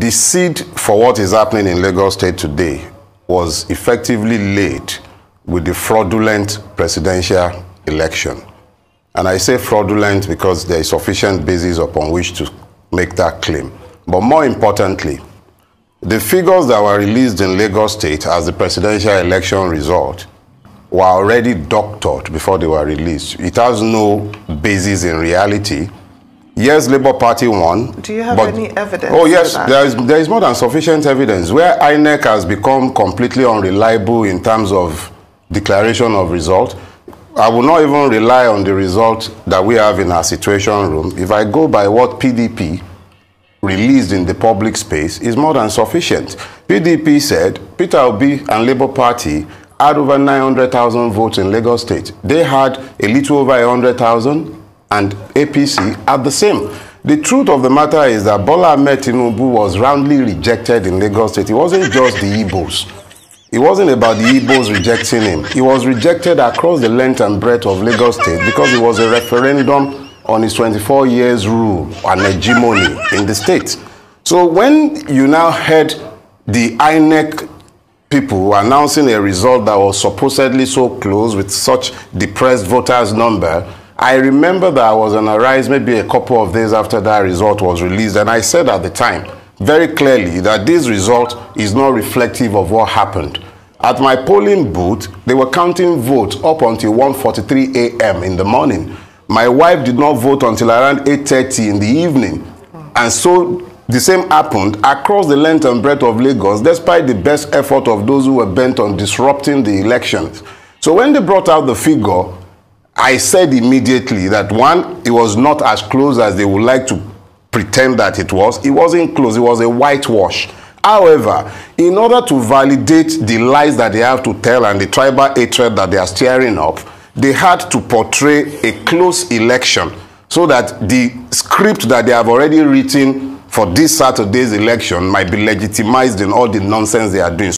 the seed for what is happening in Lagos State today was effectively laid with the fraudulent presidential election. And I say fraudulent because there is sufficient basis upon which to make that claim. But more importantly, the figures that were released in Lagos State as the presidential election result were already doctored before they were released. It has no basis in reality. Yes, Labour Party won. Do you have any evidence? Oh yes, there is more than sufficient evidence. Where INEC has become completely unreliable in terms of declaration of result, I will not even rely on the result that we have in our situation room. If I go by what PDP released in the public space, is more than sufficient. PDP said Peter Obi and Labour Party had over 900,000 votes in Lagos State. They had a little over 100,000, and APC had the same. The truth of the matter is that Bola Ahmed Tinubu was roundly rejected in Lagos State. It wasn't just the Igbos. It wasn't about the Igbos rejecting him. He was rejected across the length and breadth of Lagos State because it was a referendum on his 24 years rule and hegemony in the state. So when you now heard the INEC people announcing a result that was supposedly so close with such depressed voters number, I remember that I was on a rise maybe a couple of days after that result was released, and I said at the time very clearly that this result is not reflective of what happened. At my polling booth, they were counting votes up until 1:43 a.m. in the morning. My wife did not vote until around 8:30 in the evening. And so the same happened across the length and breadth of Lagos, despite the best effort of those who were bent on disrupting the elections. So when they brought out the figure, I said immediately that one, it was not as close as they would like to pretend that it was. It wasn't close, it was a whitewash. However, in order to validate the lies that they have to tell and the tribal hatred that they are stirring up, they had to portray a close election so that the script that they have already written for this Saturday's election might be legitimized in all the nonsense they are doing.